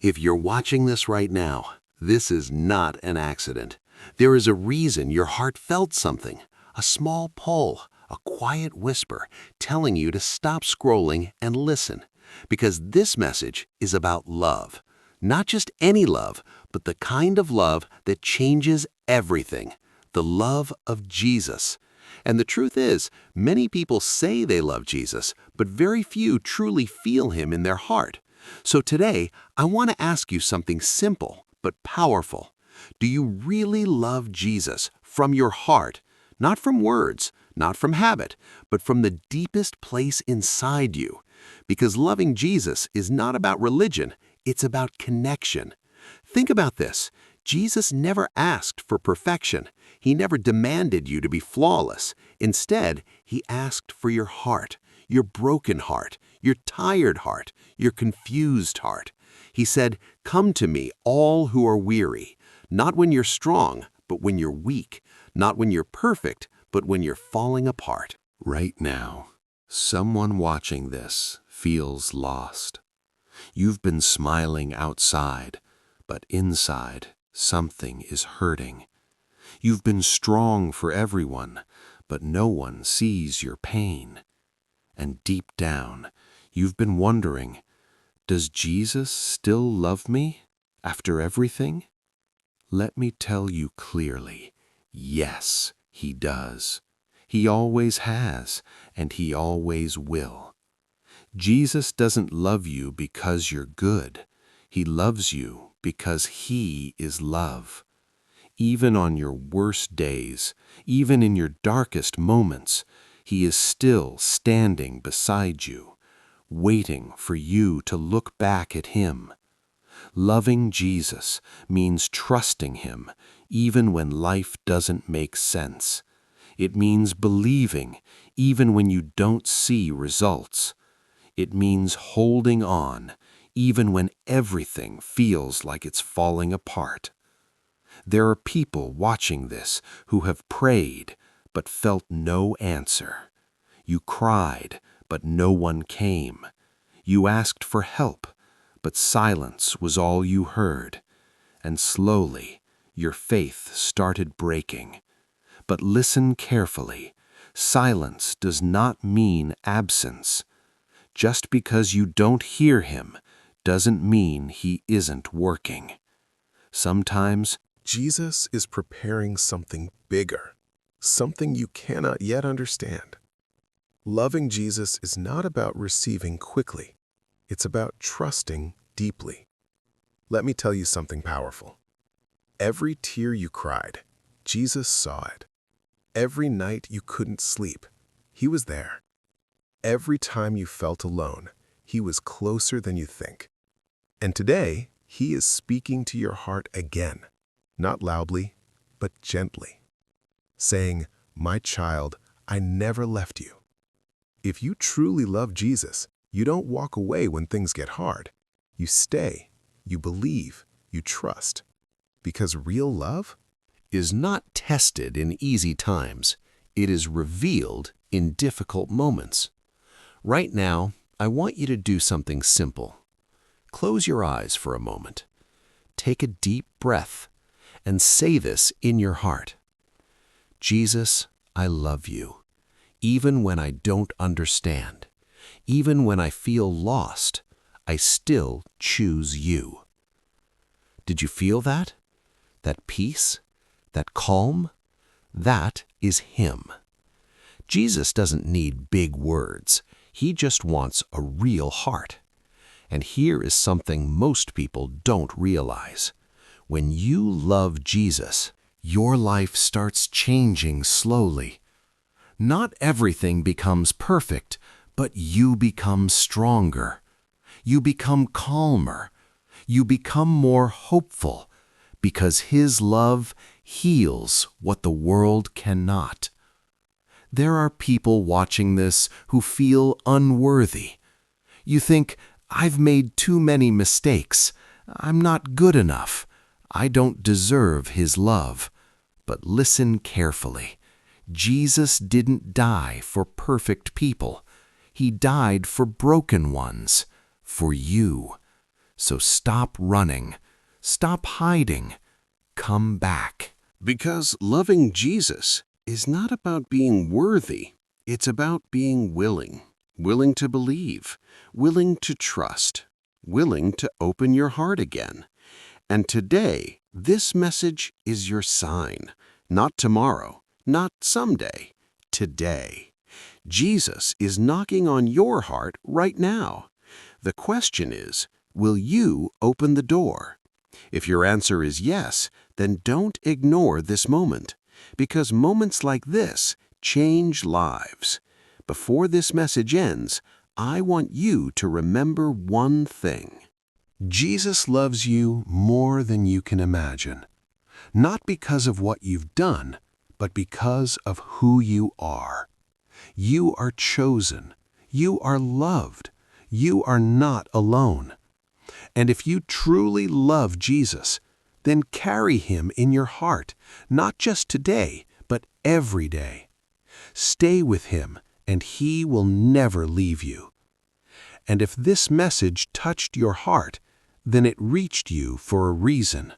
If you're watching this right now, this is not an accident. There is a reason your heart felt something, a small pull, a quiet whisper telling you to stop scrolling and listen. Because this message is about love. Not just any love, but the kind of love that changes everything. The love of Jesus. And the truth is, many people say they love Jesus, but very few truly feel him in their heart. So today, I want to ask you something simple but powerful. Do you really love Jesus from your heart? Not from words, not from habit, but from the deepest place inside you. Because loving Jesus is not about religion, it's about connection. Think about this. Jesus never asked for perfection. He never demanded you to be flawless. Instead, he asked for your heart, your broken heart, your tired heart, your confused heart. He said, "Come to me, all who are weary." Not when you're strong, but when you're weak. Not when you're perfect, but when you're falling apart. Right now, someone watching this feels lost. You've been smiling outside, but inside, something is hurting. You've been strong for everyone, but no one sees your pain. And deep down, you've been wondering, does Jesus still love me after everything? Let me tell you clearly, yes, he does. He always has, and he always will. Jesus doesn't love you because you're good. He loves you because he is love. Even on your worst days, even in your darkest moments, he is still standing beside you, waiting for you to look back at him. Loving Jesus means trusting him even when life doesn't make sense. It means believing even when you don't see results. It means holding on even when everything feels like it's falling apart. There are people watching this who have prayed but felt no answer. You cried, but no one came. You asked for help, but silence was all you heard. And slowly, your faith started breaking. But listen carefully. Silence does not mean absence. Just because you don't hear him doesn't mean he isn't working. Sometimes, Jesus is preparing something bigger, something you cannot yet understand. Loving Jesus is not about receiving quickly. It's about trusting deeply. Let me tell you something powerful. Every tear you cried, Jesus saw it. Every night you couldn't sleep, he was there. Every time you felt alone, he was closer than you think. And today, he is speaking to your heart again, not loudly, but gently, saying, "My child, I never left you." If you truly love Jesus, you don't walk away when things get hard. You stay, you believe, you trust. Because real love is not tested in easy times. It is revealed in difficult moments. Right now, I want you to do something simple. Close your eyes for a moment. Take a deep breath and say this in your heart. Jesus, I love you. Even when I don't understand, even when I feel lost, I still choose you. Did you feel that? That peace? That calm? That is him. Jesus doesn't need big words. He just wants a real heart. And here is something most people don't realize. When you love Jesus, your life starts changing slowly. Not everything becomes perfect, but you become stronger. You become calmer. You become more hopeful, because his love heals what the world cannot. There are people watching this who feel unworthy. You think, I've made too many mistakes. I'm not good enough. I don't deserve his love. But listen carefully. Jesus didn't die for perfect people. He died for broken ones, for you. So stop running. Stop hiding. Come back. Because loving Jesus is not about being worthy. It's about being willing. Willing to believe. Willing to trust. Willing to open your heart again. And today, this message is your sign. Not tomorrow. Not someday. Today. Jesus is knocking on your heart right now. The question is, will you open the door? If your answer is yes, then don't ignore this moment, because moments like this change lives. Before this message ends, I want you to remember one thing. Jesus loves you more than you can imagine, not because of what you've done, but because of who you are. You are chosen. You are loved. You are not alone. And if you truly love Jesus, then carry him in your heart, not just today, but every day. Stay with him, and he will never leave you. And if this message touched your heart, then it reached you for a reason.